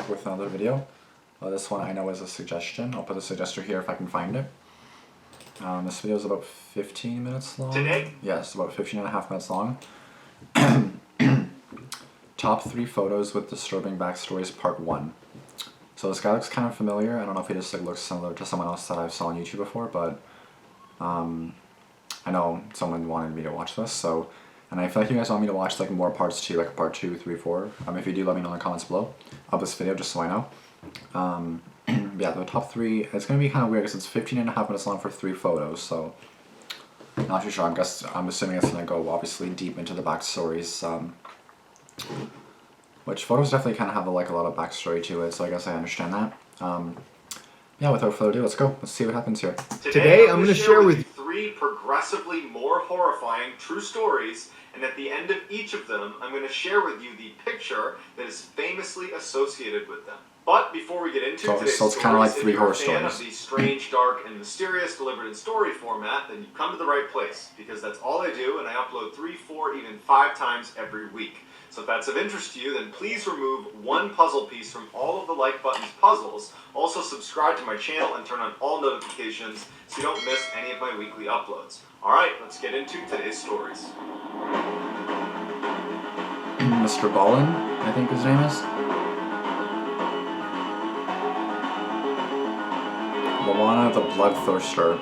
back with another video. This one I know is a suggestion. I'll put the suggester here if I can find it. This video is about 15 minutes long. Today? Yes, about 15 and a half minutes long. Top 3 photos with disturbing backstories, part 1. So this guy looks kind of familiar. I don't know if he just looks similar to someone else that I've saw on YouTube before, but I know someone wanted me to watch this, so, and I feel like you guys want me to watch like more parts too, like part 2, 3, 4. If you do, let me know in the comments below of this video, just so I know. Yeah, the top 3, it's going to be kind of weird because it's 15 and a half minutes long for 3 photos, so not too sure. I'm assuming it's going to go obviously deep into the backstories, which photos definitely kind of have a lot of backstory to it, so I guess I understand that. Yeah, without further ado, let's go. Let's see what happens here. Today I'm going to share with you 3 progressively more horrifying true stories, and at the end of each of them, I'm going to share with you the picture that is famously associated with them. But before we get into today's so it's stories, kind of like 3 horror if you're a fan stories. of the strange, dark, and mysterious delivered in story format, then you've come to the right place, because that's all I do, and I upload 3, 4, even 5 times every week. So if that's of interest to you, then please remove 1 puzzle piece from all of the like button's puzzles. Also subscribe to my channel and turn on all notifications so you don't miss any of my weekly uploads. Alright, let's get into today's stories. MrBallen, I think his name is. Lawana the Bloodthirster.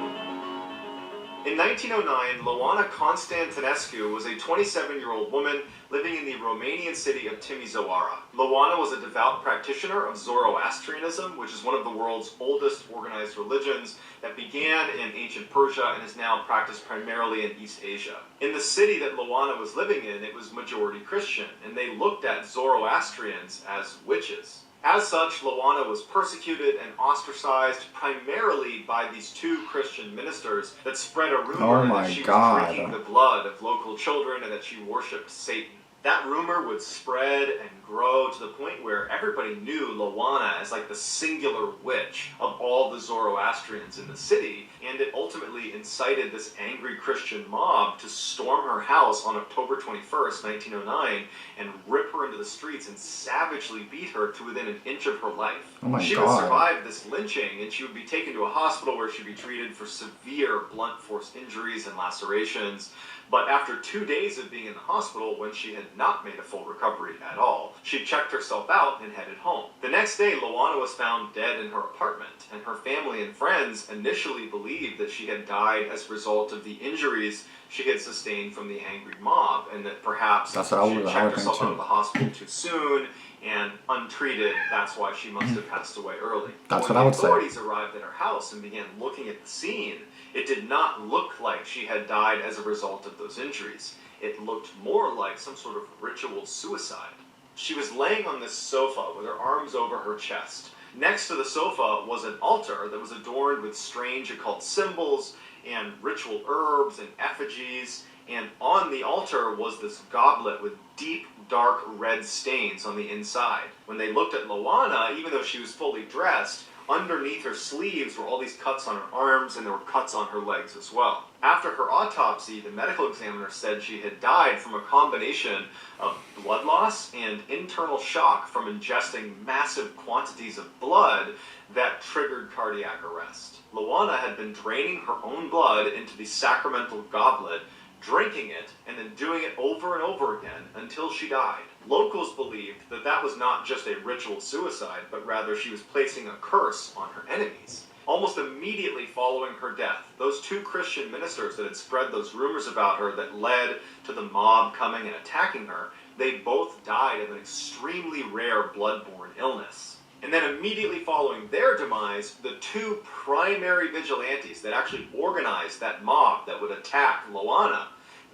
In 1909, Lawana Constantinescu was a 27-year-old woman living in the Romanian city of Timișoara. Lawana was a devout practitioner of Zoroastrianism, which is one of the world's oldest organized religions that began in ancient Persia and is now practiced primarily in East Asia. In the city that Lawana was living in, it was majority Christian, and they looked at Zoroastrians as witches. As such, Lawana was persecuted and ostracized primarily by these 2 Christian ministers that spread a rumor that she was drinking the blood of local children and that she worshipped Satan. That rumor would spread and grow to the point where everybody knew Lawana as like the singular witch of all the Zoroastrians in the city, and it ultimately incited this angry Christian mob to storm her house on October 21st, 1909, and rip her into the streets and savagely beat her to within an inch of her life. Oh my she God. would survive this lynching, and she would be taken to a hospital where she'd be treated for severe blunt force injuries and lacerations. But after 2 days of being in the hospital, when she had not made a full recovery at all, she checked herself out and headed home. The next day, Lawana was found dead in her apartment, and her family and friends initially believed that she had died as a result of the injuries she had sustained from the angry mob, and that perhaps she had checked herself out of the hospital too soon, and untreated, that's why she must have passed away early. That's when what I would say. the authorities arrived at her house and began looking at the scene, it did not look like she had died as a result of those injuries. It looked more like some sort of ritual suicide. She was laying on this sofa with her arms over her chest. Next to the sofa was an altar that was adorned with strange occult symbols and ritual herbs and effigies, and on the altar was this goblet with deep, dark red stains on the inside. When they looked at Lawana, even though she was fully dressed, underneath her sleeves were all these cuts on her arms, and there were cuts on her legs as well. After her autopsy, the medical examiner said she had died from a combination of blood loss and internal shock from ingesting massive quantities of blood that triggered cardiac arrest. Lawana had been draining her own blood into the sacramental goblet, drinking it, and then doing it over and over again until she died. Locals believed that that was not just a ritual suicide, but rather she was placing a curse on her enemies. Almost immediately following her death, those 2 Christian ministers that had spread those rumors about her that led to the mob coming and attacking her, they both died of an extremely rare blood-borne illness. And then immediately following their demise, the 2 primary vigilantes that actually organized that mob that would attack Lawana,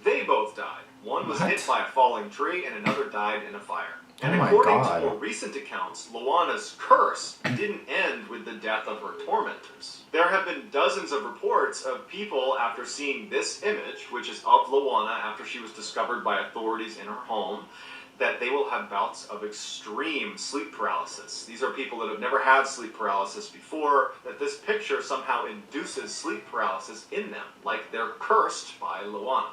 they both died. One was hit by a falling tree, and another died in a fire. And according to more recent accounts, Lawana's curse didn't end with the death of her tormentors. There have been dozens of reports of people after seeing this image, which is of Lawana after she was discovered by authorities in her home, that they will have bouts of extreme sleep paralysis. These are people that have never had sleep paralysis before, that this picture somehow induces sleep paralysis in them, like they're cursed by Lawana.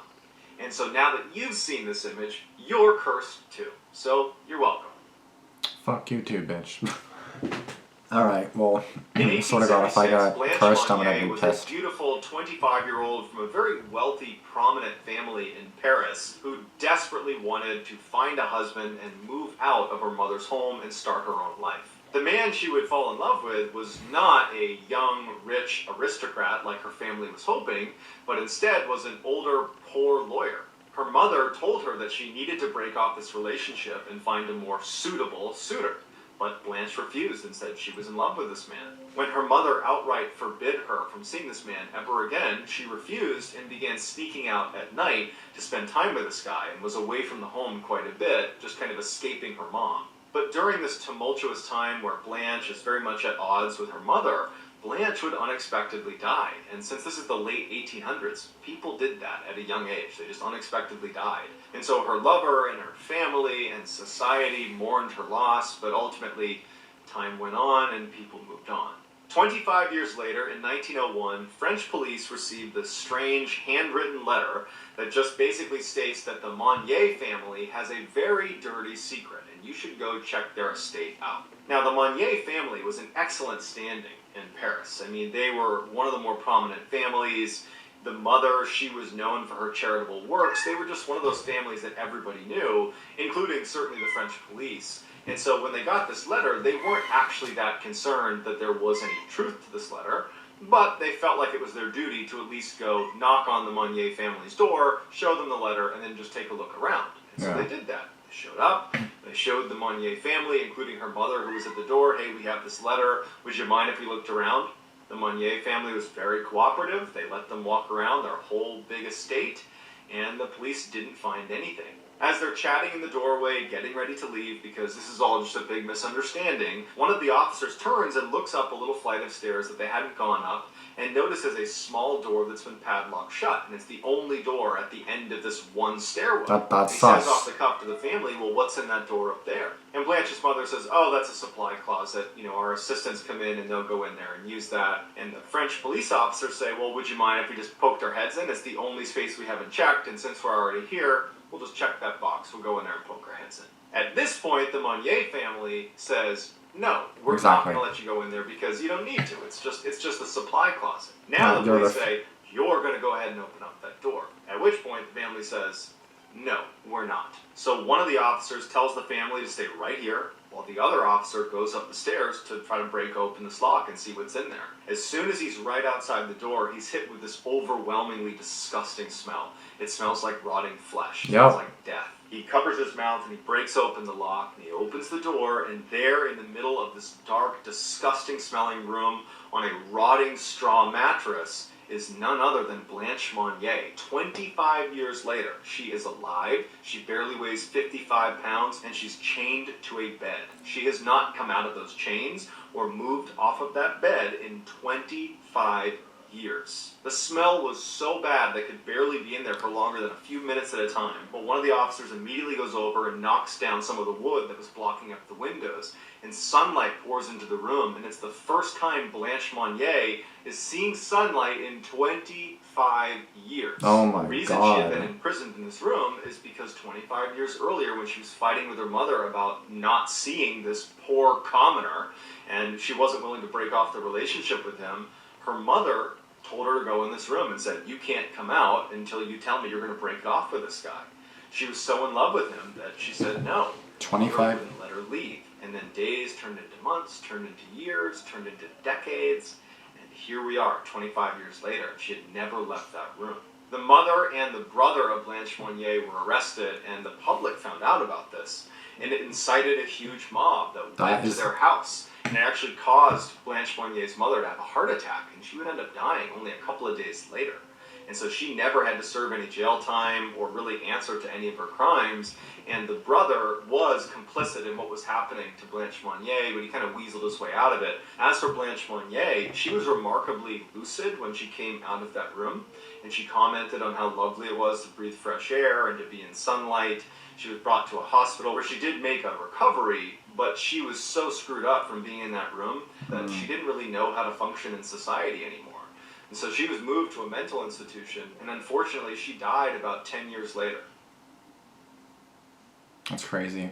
And so now that you've seen this image, you're cursed too. So, you're welcome. Fuck you too, bitch. Alright, well, In sort of God, if I 1876, got Blanche cursed, I'm Monnier gonna be was a pissed. beautiful 25-year-old from a very wealthy, prominent family in Paris who desperately wanted to find a husband and move out of her mother's home and start her own life. The man she would fall in love with was not a young, rich aristocrat like her family was hoping, but instead was an older, poor lawyer. Her mother told her that she needed to break off this relationship and find a more suitable suitor. But Blanche refused and said she was in love with this man. When her mother outright forbid her from seeing this man ever again, she refused and began sneaking out at night to spend time with this guy and was away from the home quite a bit, just kind of escaping her mom. But during this tumultuous time where Blanche is very much at odds with her mother, Blanche would unexpectedly die. And since this is the late 1800s, people did that at a young age. They just unexpectedly died. And so her lover and her family and society mourned her loss, but ultimately time went on and people moved on. 25 years later, in 1901, French police received this strange handwritten letter that just basically states that the Monnier family has a very dirty secret, and you should go check their estate out. Now, the Monnier family was in excellent standing in Paris. I mean, they were one of the more prominent families. The mother, she was known for her charitable works. They were just one of those families that everybody knew, including certainly the French police. And so when they got this letter, they weren't actually that concerned that there was any truth to this letter, but they felt like it was their duty to at least go knock on the Monnier family's door, show them the letter, and then just take a look around. And so they did that. They showed up, they showed the Monnier family, including her mother who was at the door, hey, we have this letter, would you mind if we looked around? The Monnier family was very cooperative. They let them walk around their whole big estate, and the police didn't find anything. As they're chatting in the doorway, getting ready to leave, because this is all just a big misunderstanding, one of the officers turns and looks up a little flight of stairs that they hadn't gone up, and notices a small door that's been padlocked shut, and it's the only door at the end of this one stairwell. That's he sus. says off the cuff to the family, well, what's in that door up there? And Blanche's mother says, oh, that's a supply closet. You know, our assistants come in and they'll go in there and use that. And the French police officers say, well, would you mind if we just poked our heads in? It's the only space we haven't checked, and since we're already here, we'll just check that box. We'll go in there and poke our heads in. At this point, the Monnier family says, no, we're not going to let you go in there because you don't need to. It's just a supply closet. Now the police say, you're going to go ahead and open up that door. At which point, the family says, no, we're not. So one of the officers tells the family to stay right here, while the other officer goes up the stairs to try to break open this lock and see what's in there. As soon as he's right outside the door, he's hit with this overwhelmingly disgusting smell. It smells like rotting flesh. It smells like death. He covers his mouth and he breaks open the lock and he opens the door, and there in the middle of this dark, disgusting smelling room on a rotting straw mattress is none other than Blanche Monnier. 25 years later, she is alive, she barely weighs 55 pounds, and she's chained to a bed. She has not come out of those chains or moved off of that bed in 25 years. The smell was so bad they could barely be in there for longer than a few minutes at a time. But one of the officers immediately goes over and knocks down some of the wood that was blocking up the windows, and sunlight pours into the room, and it's the first time Blanche Monnier is seeing sunlight in 25 years. Oh my God. The reason she had been imprisoned in this room is because 25 years earlier, when she was fighting with her mother about not seeing this poor commoner, and she wasn't willing to break off the relationship with him, her mother told her to go in this room and said, you can't come out until you tell me you're going to break it off with this guy. She was so in love with him that she said no. 25? Wouldn't let her leave. And then days turned into months, turned into years, turned into decades, and here we are, 25 years later. She had never left that room. The mother and the brother of Blanche Monnier were arrested, and the public found out about this, and it incited a huge mob that went to their house. And it actually caused Blanche Monnier's mother to have a heart attack, and she would end up dying only a couple of days later. And so she never had to serve any jail time or really answer to any of her crimes. And the brother was complicit in what was happening to Blanche Monnier, but he kind of weaseled his way out of it. As for Blanche Monnier, she was remarkably lucid when she came out of that room. And she commented on how lovely it was to breathe fresh air and to be in sunlight. She was brought to a hospital where she did make a recovery, but she was so screwed up from being in that room that she didn't really know how to function in society anymore. And so she was moved to a mental institution, and unfortunately she died about 10 years later. That's crazy.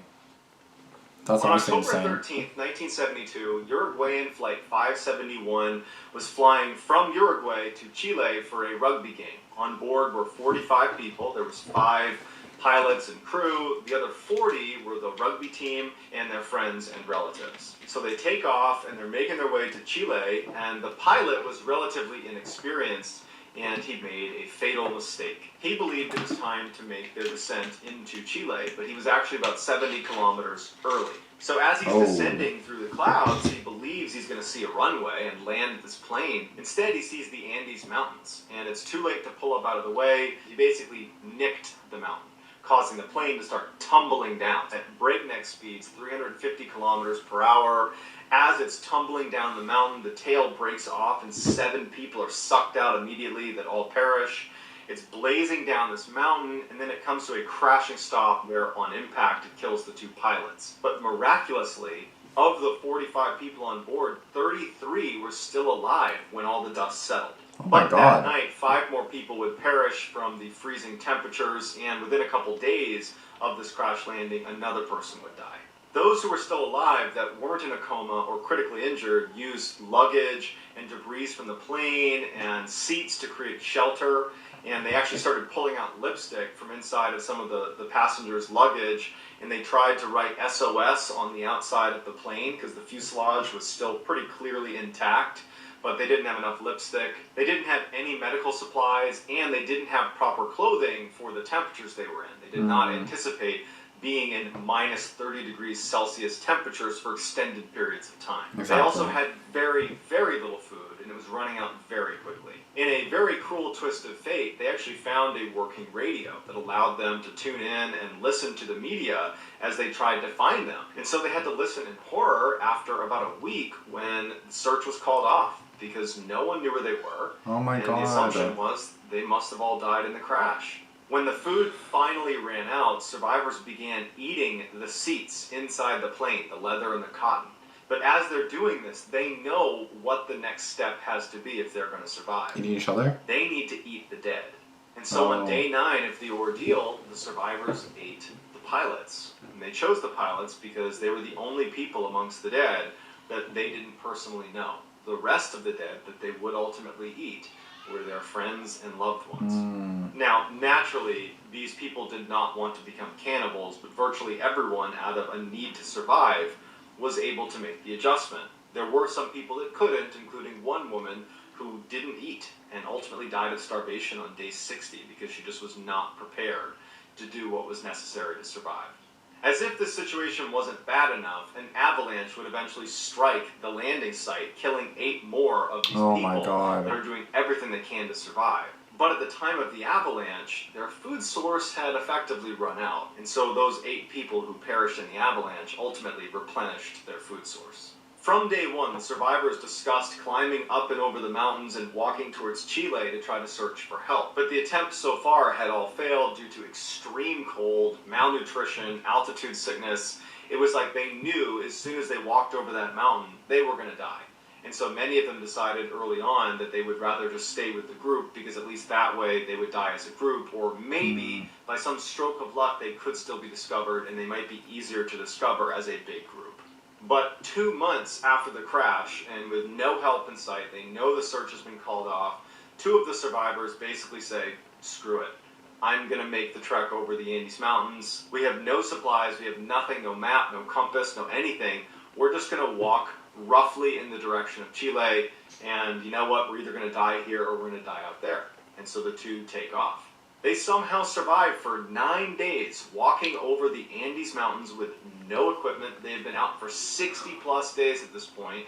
That's On honestly October insane. 13th, 1972, Uruguayan Flight 571 was flying from Uruguay to Chile for a rugby game. On board were 45 people. There was 5 pilots and crew. The other 40 were the rugby team and their friends and relatives. So they take off and they're making their way to Chile, and the pilot was relatively inexperienced, and he made a fatal mistake. He believed it was time to make their descent into Chile, but he was actually about 70 kilometers early. So as he's descending through the clouds, he believes he's going to see a runway and land this plane. Instead, he sees the Andes Mountains, and it's too late to pull up out of the way. He basically nicked the mountain, causing the plane to start tumbling down at breakneck speeds, 350 kilometers per hour. As it's tumbling down the mountain, the tail breaks off and 7 people are sucked out immediately that all perish. It's blazing down this mountain, and then it comes to a crashing stop where on impact it kills the 2 pilots. But miraculously, of the 45 people on board, 33 were still alive when all the dust settled. Oh my But God. that night, 5 more people would perish from the freezing temperatures, and within a couple days of this crash landing, another person would die. Those who were still alive that weren't in a coma or critically injured used luggage and debris from the plane and seats to create shelter, and they actually started pulling out lipstick from inside of some of the passengers' luggage, and they tried to write SOS on the outside of the plane because the fuselage was still pretty clearly intact, but they didn't have enough lipstick. They didn't have any medical supplies, and they didn't have proper clothing for the temperatures they were in. They did not anticipate being in minus 30 degrees Celsius temperatures for extended periods of time. Exactly. They also had very, very little food, and it was running out very quickly. In a very cruel twist of fate, they actually found a working radio that allowed them to tune in and listen to the media as they tried to find them. And so they had to listen in horror after about a week when the search was called off because no one knew where they were. Oh my and God. the assumption was they must have all died in the crash. When the food finally ran out, survivors began eating the seats inside the plane, the leather and the cotton. But as they're doing this, they know what the next step has to be if they're going to survive. Eating each other? They need to eat the dead. And so on day 9 of the ordeal, the survivors ate the pilots. And they chose the pilots because they were the only people amongst the dead that they didn't personally know. The rest of the dead that they would ultimately eat were their friends and loved ones. Now, naturally, these people did not want to become cannibals, but virtually everyone, out of a need to survive, was able to make the adjustment. There were some people that couldn't, including one woman who didn't eat and ultimately died of starvation on day 60 because she just was not prepared to do what was necessary to survive. As if this situation wasn't bad enough, an avalanche would eventually strike the landing site, killing 8 more of these Oh people my God. that are doing everything they can to survive. But at the time of the avalanche, their food source had effectively run out, and so those 8 people who perished in the avalanche ultimately replenished their food source. From day 1, the survivors discussed climbing up and over the mountains and walking towards Chile to try to search for help. But the attempts so far had all failed due to extreme cold, malnutrition, altitude sickness. It was like they knew as soon as they walked over that mountain, they were going to die. And so many of them decided early on that they would rather just stay with the group because at least that way they would die as a group, or maybe by some stroke of luck they could still be discovered and they might be easier to discover as a big group. But 2 months after the crash, and with no help in sight, they know the search has been called off, 2 of the survivors basically say, screw it. I'm going to make the trek over the Andes Mountains. We have no supplies, we have nothing, no map, no compass, no anything. We're just going to walk roughly in the direction of Chile, and you know what, we're either going to die here or we're going to die out there. And so the 2 take off. They somehow survived for 9 days, walking over the Andes Mountains with no equipment. They had been out for 60 plus days at this point,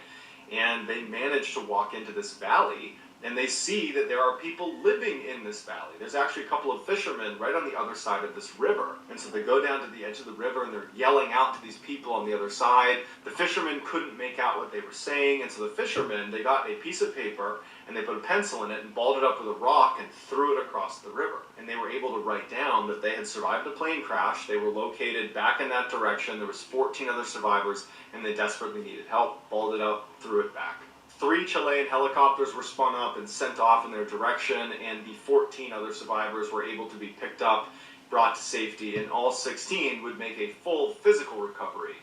and they managed to walk into this valley, and they see that there are people living in this valley. There's actually a couple of fishermen right on the other side of this river. And so they go down to the edge of the river and they're yelling out to these people on the other side. The fishermen couldn't make out what they were saying, and so the fishermen, they got a piece of paper and they put a pencil in it and balled it up with a rock and threw it across the river. And they were able to write down that they had survived a plane crash. They were located back in that direction. There was 14 other survivors and they desperately needed help. Balled it up, threw it back. 3 Chilean helicopters were spun up and sent off in their direction, and the 14 other survivors were able to be picked up, brought to safety, and all 16 would make a full physical recovery.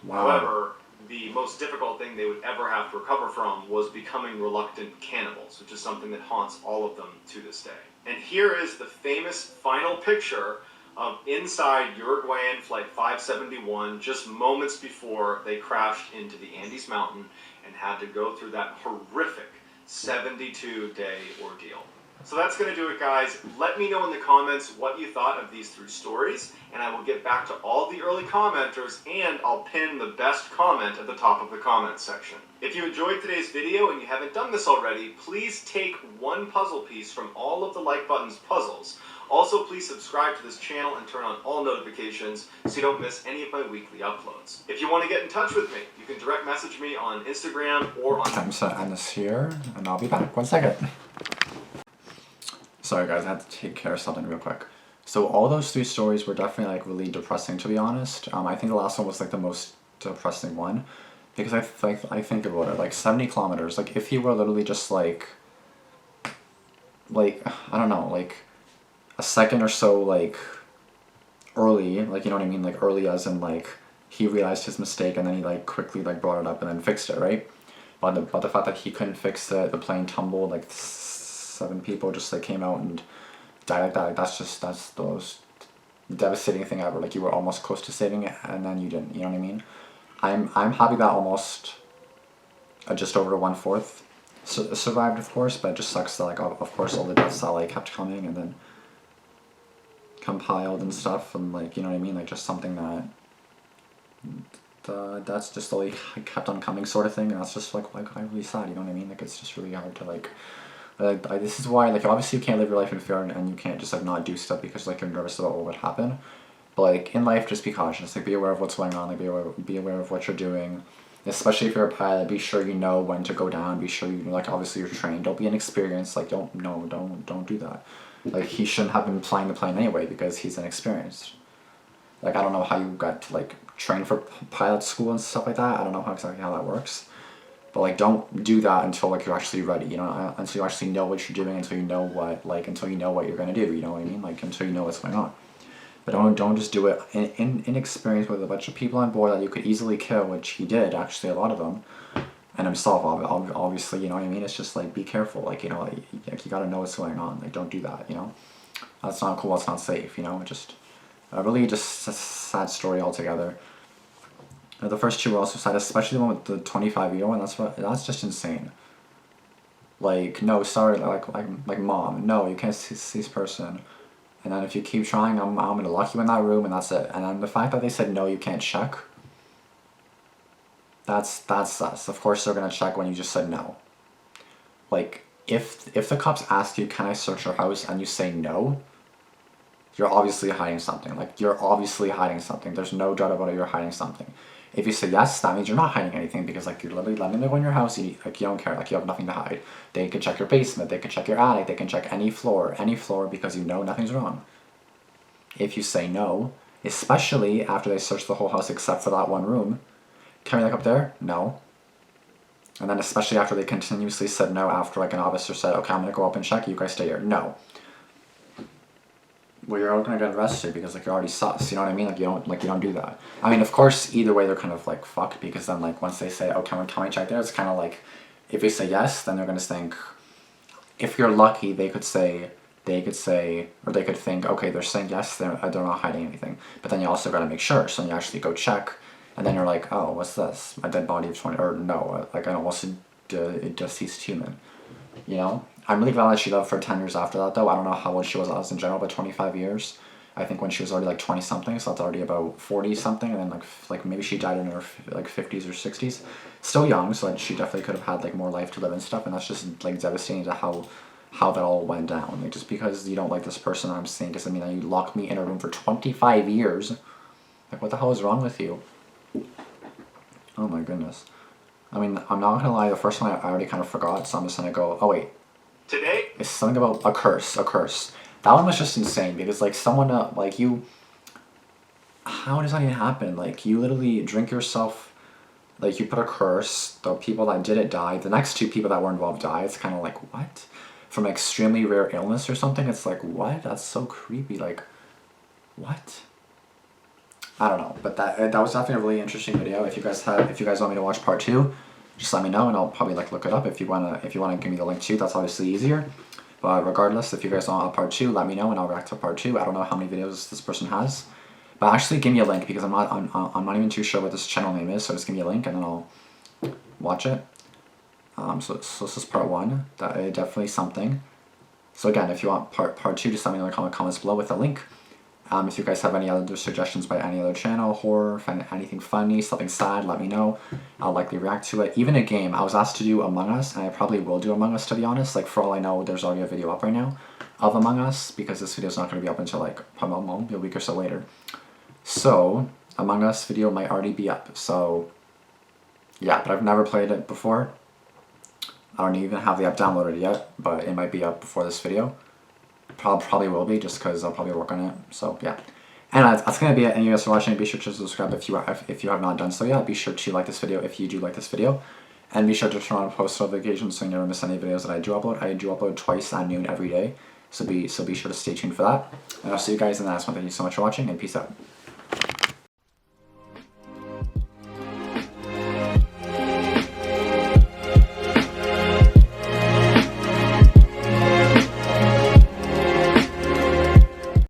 Wow. However, the most difficult thing they would ever have to recover from was becoming reluctant cannibals, which is something that haunts all of them to this day. And here is the famous final picture of inside Uruguayan Flight 571 just moments before they crashed into the Andes Mountain and had to go through that horrific 72-day ordeal. So that's going to do it, guys. Let me know in the comments what you thought of these 3 stories, and I will get back to all the early commenters, and I'll pin the best comment at the top of the comments section. If you enjoyed today's video and you haven't done this already, please take one puzzle piece from all of the like button's puzzles. Also, please subscribe to this channel and turn on all notifications so you don't miss any of my weekly uploads. If you want to get in touch with me, you can direct message me on Instagram or on... I'm just gonna end this here, and I'll be back. 1 second. Sorry guys, I had to take care of something real quick. So all those 3 stories were definitely like really depressing, to be honest. I think the last one was like the most depressing one, because I think about it, like 70 kilometers. Like if you were literally just like I don't know, like a second or so like early, like you know what I mean, like early as in like he realized his mistake and then he like quickly like brought it up and then fixed it, right? But the fact that he couldn't fix it, the plane tumbled, like 7 people just like came out and died like that. Like that's the most devastating thing ever. Like you were almost close to saving it and then you didn't. You know what I mean? I'm happy that almost just over 1/4 survived, of course, but it just sucks that like of course all the deaths that like kept coming and then compiled and stuff, and like you know what I mean, like just something that that's just like kept on coming sort of thing, and that's just like really sad. You know what I mean? Like it's just really hard to like. This is why, like, obviously you can't live your life in fear and you can't just, like, not do stuff because, like, you're nervous about what would happen. But, like, in life, just be cautious. Like, be aware of what's going on. Like, be aware of what you're doing. Especially if you're a pilot, be sure you know when to go down. Be sure you, like, obviously you're trained. Don't be inexperienced. Like, don't do that. Like, he shouldn't have been flying the plane anyway because he's inexperienced. Like, I don't know how you got to, like, train for pilot school and stuff like that. I don't know exactly how that works. But like, don't do that until like you're actually ready, you know, until you actually know what you're doing, until you know what you're gonna do, you know what I mean, like until you know what's going on. But don't just do it inexperienced with a bunch of people on board that you could easily kill, which he did actually, a lot of them, and himself obviously, you know what I mean. It's just like be careful, like you know, like you gotta know what's going on. Like don't do that, you know. That's not cool. That's not safe, you know. Just really just a sad story altogether. The first 2 were also sad, especially the one with the 25-year one. That's just insane. Like, no, sorry, like mom, no, you can't see this person. And then if you keep trying, I'm gonna lock you in that room, and that's it. And then the fact that they said no, you can't check. That's us. Of course they're gonna check when you just said no. Like, if the cops ask you, can I search your house, and you say no, you're obviously hiding something. Like, you're obviously hiding something. There's no doubt about it, you're hiding something. If you say yes, that means you're not hiding anything, because like you're literally letting them go in your house, you don't care, like you have nothing to hide. They can check your basement, they can check your attic, they can check any floor because you know nothing's wrong. If you say no, especially after they search the whole house except for that one room, can we look up there? No. And then especially after they continuously said no, after like an officer said, okay, I'm gonna go up and check, you guys stay here. No. Well, you're all gonna get arrested because like you're already sus, you know what I mean? Like you don't do that. I mean, of course, either way they're kind of like fucked, because then like once they say, oh, can we check there? It's kind of like, if they say yes, then they're gonna think, if you're lucky, they could say, or they could think, okay, they're saying yes, they're not hiding anything. But then you also gotta make sure, so you actually go check, and then you're like, oh, what's this? A dead body of 20, or no, like an almost deceased human, you know? I'm really glad that she lived for 10 years after that, though. I don't know how old she was in general, but 25 years. I think when she was already like 20-something, so that's already about 40-something, and then like maybe she died in her like 50s or 60s. Still young, so like, she definitely could have had like more life to live and stuff, and that's just like devastating to how that all went down. Like, just because you don't like this person I'm seeing doesn't mean that you locked me in a room for 25 years. Like, what the hell is wrong with you? Oh my goodness. I mean, I'm not gonna lie, the first one I already kind of forgot, so I'm just gonna go, oh wait. Today? It's something about a curse. That one was just insane, because like someone, like you, how does that even happen? Like you literally drink yourself, like you put a curse, the people that did it died, the next 2 people that were involved died. It's kind of like, what? From extremely rare illness or something? It's like, what? That's so creepy, like, what? I don't know, but that was definitely a really interesting video. If you guys want me to watch part 2, just let me know, and I'll probably like look it up. If you wanna give me the link too, that's obviously easier. But regardless, if you guys want a part 2, let me know, and I'll react to part 2. I don't know how many videos this person has, but actually give me a link, because I'm not even too sure what this channel name is. So just give me a link, and then I'll watch it. So this is part 1. That definitely something. So again, if you want part 2, just let me know in the comments below with a link. If you guys have any other suggestions by any other channel, horror, anything funny, something sad, let me know. I'll likely react to it. Even a game. I was asked to do Among Us, and I probably will do Among Us, to be honest. Like, for all I know, there's already a video up right now of Among Us, because this video is not going to be up until like probably a week or so later. So, Among Us video might already be up. So, yeah, but I've never played it before. I don't even have the app downloaded yet, but it might be up before this video. Probably will be, just because I'll probably work on it. So yeah, and that's gonna be it. And you guys are watching, be sure to subscribe if you have not done so yet. Be sure to like this video if you do like this video, and be sure to turn on post notifications so you never miss any videos that I do upload. I do upload twice at noon every day, so be sure to stay tuned for that. And I'll see you guys in the next one. Thank you so much for watching, and peace out.